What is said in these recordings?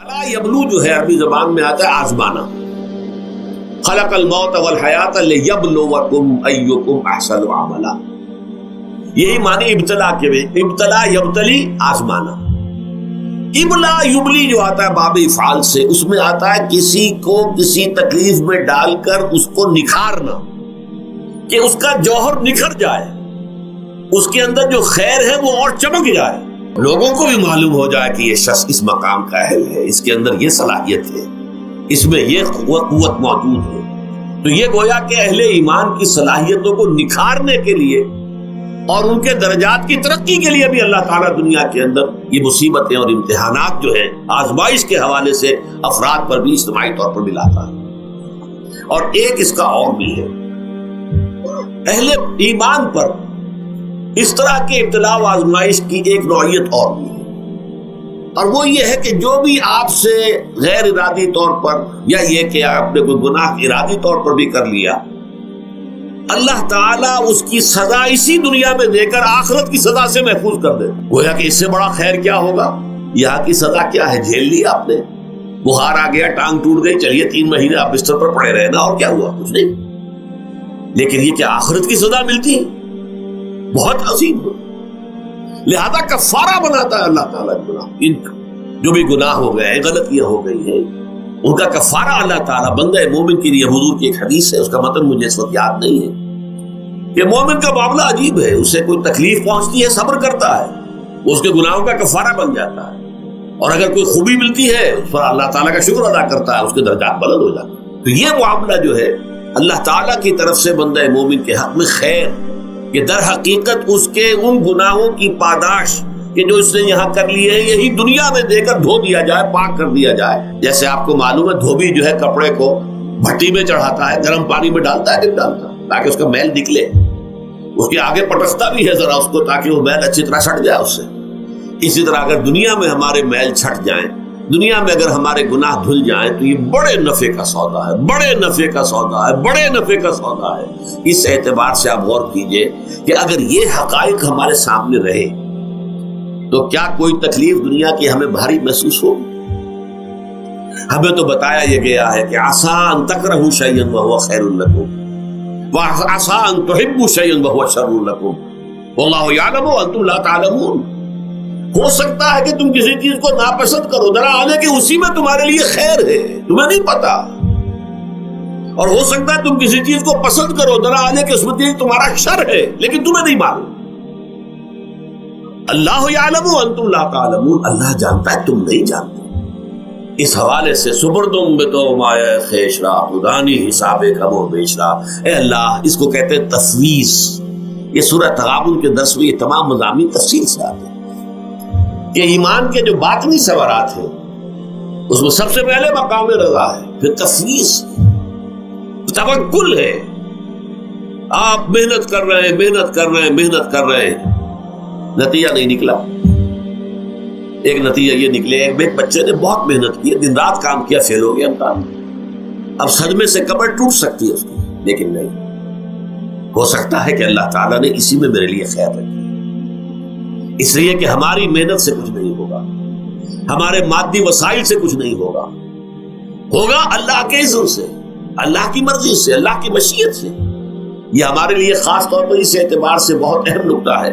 الا یبلو جو ہے عربی زبان میں آتا ہے آزمانا. خلق الموت والحیات لیبلوکم ایکم احسن عملا. یہی معنی ابتلا کے بھی. ابتلا یبتلی آزمانا. ابلا یبلی جو آتا ہے باب افعال سے، اس میں آتا ہے کسی کو کسی تکلیف میں ڈال کر اس کو نکھارنا، کہ اس کا جوہر نکھر جائے، اس کے اندر جو خیر ہے وہ اور چمک جائے، لوگوں کو بھی معلوم ہو جائے کہ یہ شخص اس مقام کا اہل ہے، اس کے اندر یہ صلاحیت ہے، اس میں یہ قوت موجود ہے. تو یہ گویا کہ اہل ایمان کی صلاحیتوں کو نکھارنے کے لیے اور ان کے درجات کی ترقی کے لیے بھی اللہ تعالیٰ دنیا کے اندر یہ مصیبتیں اور امتحانات جو ہیں آزمائش کے حوالے سے افراد پر بھی اجتماعی طور پر بھی لاتا ہے. اور ایک اس کا اور بھی ہے، اہل ایمان پر اس طرح کے ابتلاء و آزمائش کی ایک نوعیت اور بھی ہے، اور وہ یہ ہے کہ جو بھی آپ سے غیر ارادی طور پر یا یہ کہ آپ نے کوئی گناہ ارادی طور پر بھی کر لیا، اللہ تعالیٰ اس کی سزا اسی دنیا میں دے کر آخرت کی سزا سے محفوظ کر دے. گویا کہ اس سے بڑا خیر کیا ہوگا؟ یہاں کی سزا کیا ہے؟ جھیل لی آپ نے، بخار آ گیا، ٹانگ ٹوٹ گئی، چلیے 3 مہینے آپ بستر پر پڑے رہے نا، اور کیا ہوا؟ کچھ نہیں. لیکن یہ کہ آخرت کی سزا ملتی ہے، بہت عظیم ہے. لہذا کفارہ بناتا ہے اللہ تعالیٰ ان جو بھی گناہ ہو گئے ہیں، غلطیاں ہو گئی ہیں، ان کا کفارہ اللہ تعالیٰ بندہ مومن کے لیے. حضور کی ایک حدیث ہے، اس کا متن مجھے اس وقت یاد نہیں ہے، کہ مومن کا معاملہ عجیب ہے. اسے کوئی تکلیف پہنچتی ہے، صبر کرتا ہے، اس کے گناہوں کا کفارہ بن جاتا ہے، اور اگر کوئی خوبی ملتی ہے اس پر اللہ تعالیٰ کا شکر ادا کرتا ہے، اس کے درجات بلند ہو جاتے ہیں. تو یہ معاملہ جو ہے اللہ تعالیٰ کی طرف سے بندہ مومن کے حق میں خیر، کہ در حقیقت اس کے ان گناہوں کی پاداش کہ جو اس نے یہاں کر لیے ہیں، یہی دنیا میں دے کر دھو دیا جائے، پاک کر دیا جائے. جیسے آپ کو معلوم ہے دھوبی جو ہے کپڑے کو بھٹی میں چڑھاتا ہے، گرم پانی میں ڈالتا ہے کہ ڈالتا تاکہ اس کا میل نکلے، اس کے آگے پٹکتا بھی ہے ذرا اس کو تاکہ وہ میل اچھی طرح چھٹ جائے اس سے. اسی طرح اگر دنیا میں ہمارے میل چھٹ جائیں، دنیا میں اگر ہمارے گناہ دھل جائیں، تو یہ بڑے نفع کا سودا ہے، بڑے نفع کا سودا ہے، بڑے نفع کا سودا ہے. اس اعتبار سے آپ غور کیجئے کہ اگر یہ حقائق ہمارے سامنے رہے تو کیا کوئی تکلیف دنیا کی ہمیں بھاری محسوس ہوگی؟ ہمیں تو بتایا یہ گیا ہے کہ عسیٰ ان تکرہوا شیئا وہو خیر لکم وعسیٰ ان تحبوا شیئا وہو شر لکم واللہ یعلم وانتم لا تعلمون. ہو سکتا ہے کہ تم کسی چیز کو ناپسند کرو، ذرا آنے کہ اسی میں تمہارے لیے خیر ہے، تمہیں نہیں پتا. اور ہو سکتا ہے تم کسی چیز کو پسند کرو، ذرا آنے کہ اس میں تمہارا شر ہے، لیکن تمہیں نہیں معلوم. اللہ یعلم وانتم لا تعلمون، اللہ جانتا ہے تم نہیں جانتے. اس حوالے سے سبردم بتو مایا خیش را خدانی حساب کم و بیش را. اے اللہ، اس کو کہتے ہیں تفویض. یہ سورہ تغابن کے 10 میں یہ تمام مضامین تفصیل سے آتے ہیں کہ ایمان کے جو باطنی ثمرات ہیں اس میں سب سے پہلے مقام رضا ہے، پھر تفویض، توکل ہے. آپ محنت کر رہے ہیں، محنت کر رہے ہیں، محنت کر رہے ہیں، نتیجہ نہیں نکلا. ایک نتیجہ یہ نکلے، ایک بچے نے بہت محنت کی، دن رات کام کیا، فیل ہو گیا امتحان. اب صدمے سے کمر ٹوٹ سکتی ہے اس کی، لیکن نہیں، ہو سکتا ہے کہ اللہ تعالیٰ نے اسی میں میرے لیے خیر رکھی. اس لیے کہ ہماری محنت سے کچھ نہیں ہوگا، ہمارے مادی وسائل سے کچھ نہیں ہوگا، ہوگا اللہ کے اذن سے، اللہ کی مرضی سے، اللہ کی مشیت سے. یہ ہمارے لیے خاص طور پر اس اعتبار سے بہت اہم نکتہ ہے.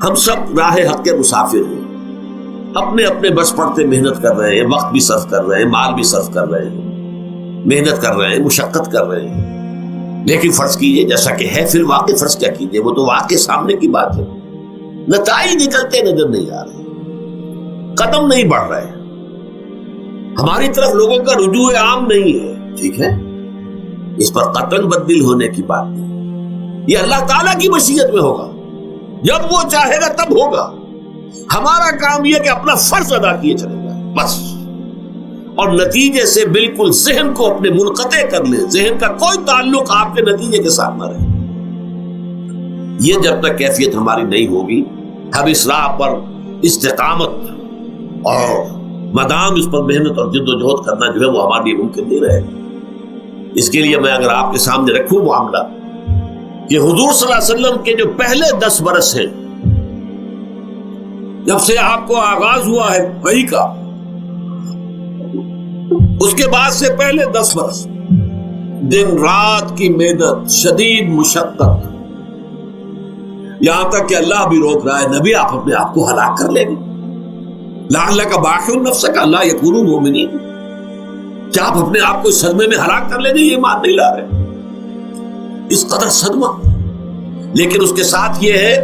ہم سب راہ حق کے مسافر ہیں، اپنے اپنے بس پڑتے محنت کر رہے ہیں، وقت بھی صرف کر رہے ہیں، مال بھی صرف کر رہے ہیں، محنت کر رہے ہیں، مشقت کر رہے ہیں. لیکن فرض کیجئے جیسا کہ ہے، پھر واقع فرض کیا کیجئے، وہ تو واقع سامنے کی بات ہے، نتائج نکلتے نظر نہیں آ رہے، قدم نہیں بڑھ رہے، ہماری طرف لوگوں کا رجوع عام نہیں ہے. ٹھیک ہے، اس پر قطعاً بدل ہونے کی بات نہیں. یہ اللہ تعالیٰ کی مشیت میں ہوگا، جب وہ چاہے گا تب ہوگا. ہمارا کام یہ کہ اپنا فرض ادا کیے چلے جائیں بس، اور نتیجے سے بالکل ذہن کو اپنے منقطع کر لیں، ذہن کا کوئی تعلق آپ کے نتیجے کے ساتھ نہ رہے. یہ جب تک کیفیت ہماری نہیں ہوگی، ہم اس راہ پر استقامت اور مدام اس پر محنت اور جد و جہد کرنا جو ہے وہ ہمارے لیے ممکن نہیں رہے. اس کے لیے میں اگر آپ کے سامنے رکھوں معاملہ کہ حضور صلی اللہ علیہ وسلم کے جو پہلے 10 برس ہیں، جب سے آپ کو آغاز ہوا ہے وحی کا، اس کے بعد سے پہلے 10 برس دن رات کی محنت، شدید مشقت، یہاں تک کہ اللہ بھی روک رہا ہے نبی آپ اپنے آپ کو ہلاک کر لیں گے، لعلک باخع نفسک الا یکونوا مؤمنین، کیا آپ اپنے آپ کو اس صدمے میں ہلاک کر لیں گے؟ یہ ایمان نہیں لا رہے، اس قدر صدمہ۔ لیکن اس کے ساتھ یہ ہے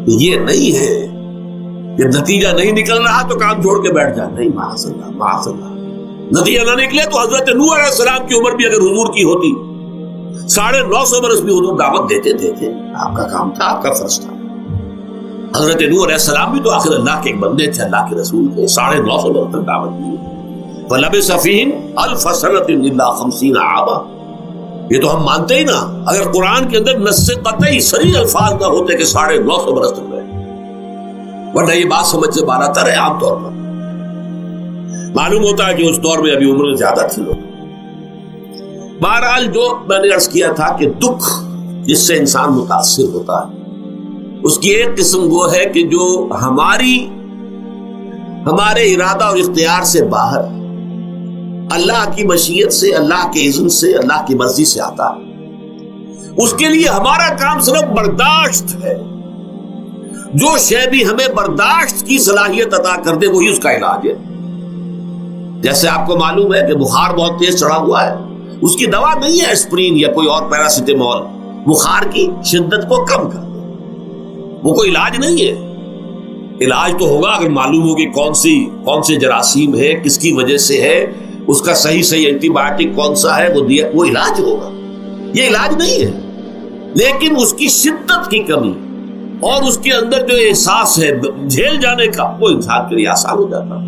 کہ یہ نہیں ہے کہ نتیجہ نہیں نکل رہا تو کام چھوڑ کے بیٹھ جائے، نہیں، معاذ اللہ معاذ اللہ، نتیجہ نہ نکلے تو حضرت نوح علیہ السلام کی عمر بھی اگر حضور کی ہوتی 950 برس بھی حضور دعوت دیتے تھے، آپ کا کام تھا، آپ کا فرض تھا۔ حضرت نوح علیہ السلام بھی تو آخر اللہ کے ایک بندے تھے، اللہ کے رسول تھے، 950 برس تک دعوت دی۔ فَلَبِثَ فِيهِمْ أَلْفَ سَنَةٍ إِلَّا 50 عَامًا، یہ تو ہم مانتے ہی نا، اگر قرآن کے اندر نص قطعی صریح الفاظ نہ ہوتے کہ 950 برس تک رہے، ورنہ یہ بات سمجھ سے بالا تر ہے۔ عام طور پر معلوم ہوتا ہے کہ اس دور میں ابھی عمر زیادہ تھی لوگ۔ بہرحال جو میں نے عرض کیا تھا کہ دکھ جس سے انسان متاثر ہوتا ہے اس کی ایک قسم وہ ہے کہ جو ہمارے ارادہ اور اختیار سے باہر، اللہ کی مشیت سے، اللہ کے اذن سے، اللہ کی مرضی سے آتا ہے، اس کے لیے ہمارا کام صرف برداشت ہے۔ جو شے بھی ہمیں برداشت کی صلاحیت عطا کر دے وہی اس کا علاج ہے۔ جیسے آپ کو معلوم ہے کہ بخار بہت تیز چڑھا ہوا ہے، اس کی دوا نہیں ہے اسپرین یا کوئی اور پیراسیٹامول، بخار کی شدت کو کم کر دے، وہ کوئی علاج نہیں ہے۔ علاج تو ہوگا اگر معلوم ہو کہ کون سے جراثیم ہے، کس کی وجہ سے ہے، اس کا صحیح اینٹی بایوٹک کون سا ہے، وہ علاج ہوگا۔ یہ علاج نہیں ہے، لیکن اس کی شدت کی کمی اور اس کے اندر جو احساس ہے جھیل جانے کا، وہ انسان کے لیے آسان ہو جاتا ہے۔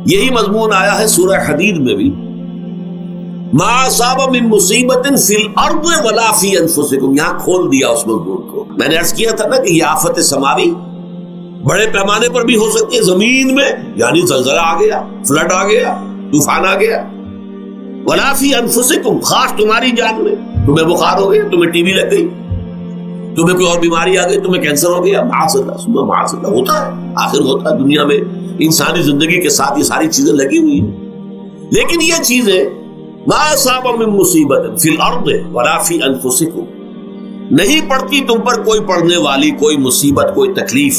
یہی مضمون آیا ہے سورہ حدید میں بھی، ما اصاب من مصیبت فی الارض ولا فی انفسکم، یہاں کھول دیا اس مضمون کو۔ میں نے عرض کیا تھا نا کہ یہ آفت سماوی بڑے پیمانے پر بھی ہو سکتی ہے، زمین میں یعنی زلزلہ آ گیا، فلڈ آ گیا، طوفان آ گیا، ولا فی انفسکم، خاص تمہاری جان میں، تمہیں بخار ہو گیا، تمہیں ٹی بی لگ گئی، تمہیں کوئی اور بیماری آ گئی، تمہیں کینسر ہو گیا، معاذ اللہ معاذ اللہ، ہوتا ہے، آخر ہوتا ہے، دنیا میں انسانی زندگی کے ساتھ یہ ساری چیزیں لگی ہوئی ہیں۔ لیکن یہ چیزیں ما اصاب من مصیبت فی الارض ولا فی انفسکم، نہیں پڑتی تم پر کوئی پڑنے والی کوئی مصیبت، کوئی تکلیف،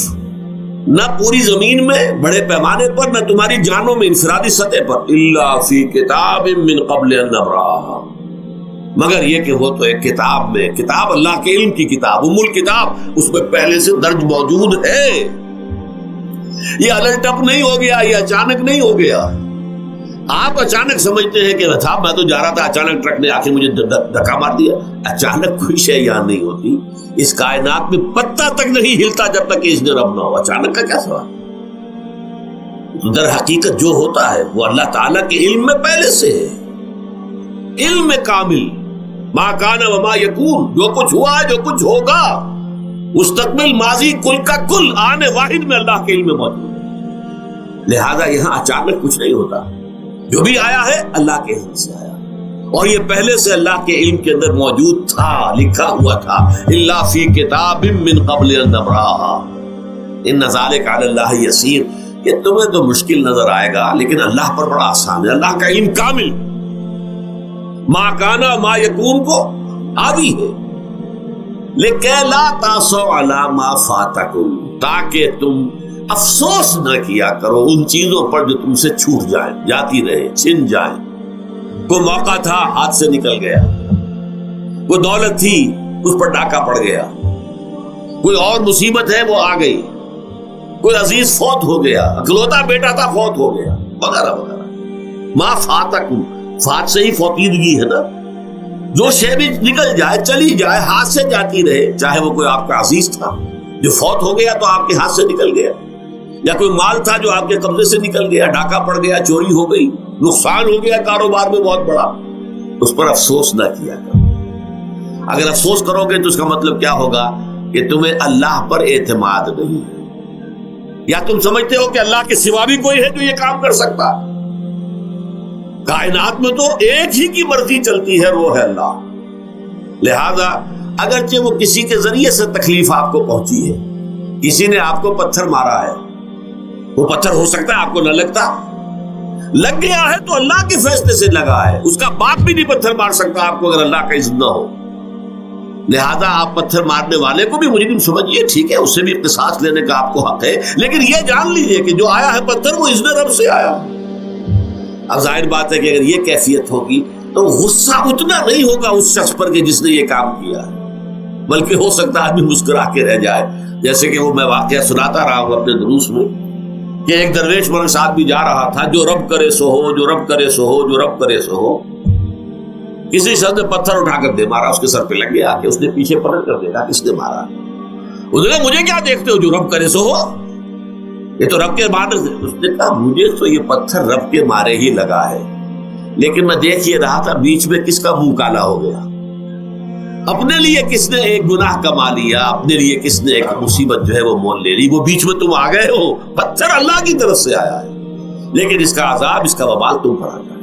نہ پوری زمین میں بڑے پیمانے پر، نہ تمہاری جانوں میں انفرادی سطح پر، الا فی کتاب من قبل ان نبرأھا، مگر یہ کہ وہ تو ایک کتاب میں، کتاب اللہ کے علم کی کتاب، ام الکتاب، اس میں پہلے سے درج موجود ہے۔ یہ الٹ اپ نہیں ہو گیا، یہ اچانک نہیں ہو گیا۔ آپ اچانک سمجھتے ہیں کہ صاحب میں تو جا رہا تھا، اچانک ٹرک نے آ کے مجھے دھکا مار دیا۔ اچانک کوئی شے یہاں نہیں ہوتی، اس کائنات میں پتہ تک نہیں ہلتا جب تک کہ اس نے رب نہ ہو۔ اچانک کا کیا سوال؟ در حقیقت جو ہوتا ہے وہ اللہ تعالیٰ کے علم میں پہلے سے ہے، علم میں کامل، ما کان وما یکون، جو کچھ ہوا جو کچھ ہوگا، مستقبل، ماضی، کل کا کل، آنے واحد میں اللہ کے علم میں موجود ہے۔ لہذا یہاں اچانک کچھ نہیں ہوتا، جو بھی آیا ہے اللہ کے علم سے آیا، اور یہ پہلے سے اللہ کے علم کے اندر موجود تھا، لکھا ہوا تھا، الا فی کتاب من قبل ان نبرأھا ان ذلک علی اللہ یسیر۔ یہ تمہیں تو مشکل نظر آئے گا لیکن اللہ پر بڑا آسان ہے، اللہ کا علم کامل، ما کانا ما یکون کو حاوی ہے۔ لِکَیْ لَا تَأْسَوْا عَلَىٰ مَا فَاتَکُم، تاکہ تم افسوس نہ کیا کرو ان چیزوں پر جو تم سے چھوٹ جائیں، جاتی رہے، چھن جائیں۔ کوئی موقع تھا ہاتھ سے نکل گیا، کوئی دولت تھی اس پر ڈاکہ پڑ گیا، کوئی اور مصیبت ہے وہ آ گئی، کوئی عزیز فوت ہو گیا، اکلوتا بیٹا تھا فوت ہو گیا، وغیرہ وغیرہ۔ ما فاتکم، فات سے ہی فوتیدگی ہے نا، جو شے بھی نکل جائے، چلی جائے، ہاتھ سے جاتی رہے، چاہے وہ کوئی آپ کا عزیز تھا جو فوت ہو گیا تو آپ کے ہاتھ سے نکل گیا، یا کوئی مال تھا جو آپ کے قبضے سے نکل گیا، ڈاکہ پڑ گیا، چوری ہو گئی، نقصان ہو گیا کاروبار میں بہت بڑا، اس پر افسوس نہ کیا کرو۔ اگر افسوس کرو گے تو اس کا مطلب کیا ہوگا کہ تمہیں اللہ پر اعتماد نہیں ہے، یا تم سمجھتے ہو کہ اللہ کے سوا بھی کوئی ہے جو یہ کام کر سکتا۔ کائنات میں تو ایک ہی کی مرضی چلتی ہے، وہ ہے اللہ۔ لہذا اگرچہ وہ کسی کے ذریعے سے تکلیف آپ کو پہنچی ہے، کسی نے آپ کو پتھر مارا ہے، وہ پتھر ہو سکتا ہے آپ کو نہ لگتا، لگ گیا ہے تو اللہ کے فیصلے سے لگا ہے، اس کا باپ بھی نہیں پتھر مار سکتا آپ کو اگر اللہ کا اذن نہ ہو، لہذا آپ پتھر مارنے والے کو بھی مجرم سمجھیے، ٹھیک ہے، اس سے بھی قصاص لینے کا آپ کو حق ہے، لیکن یہ جان لیجئے کہ جو آیا ہے پتھر وہ اذن رب سے آیا۔ اب ظاہر بات ہے کہ اگر یہ کیفیت ہوگی تو غصہ اتنا نہیں ہوگا اس شخص پر کہ جس نے یہ کام کیا ہے، بلکہ ہو سکتا ہے آدمی مسکرا کے رہ جائے، جیسے کہ وہ میں واقعہ سناتا رہا ہوں اپنے دروس میں کہ ایک درویش میرے ساتھ بھی جا رہا تھا، جو رب کرے سو ہو، جو رب کرے سو ہو، جو رب کرے سو ہو، کسی شخص نے پتھر اٹھا کر دے مارا، اس کے سر پہ لگ گیا کہ اس نے پیچھے پلٹ کر دیکھا کس نے مارا، اس نے کہا مجھے کیا دیکھتے ہو، جو رب کرے سو ہو، یہ تو رب کے مارے سے۔ اس نے کہا مجھے تو یہ پتھر رب کے مارے ہی لگا ہے، لیکن میں دیکھ یہ رہا تھا بیچ میں کس کا منہ کالا ہو گیا، اپنے لیے کس نے ایک گناہ کما لیا، اپنے لیے کس نے ایک مصیبت جو ہے وہ مول لے لی، وہ بیچ میں تم آ گئے ہو، پتھر اللہ کی طرف سے آیا ہے، لیکن اس کا عذاب، اس کا وبال تم پر آ جائے۔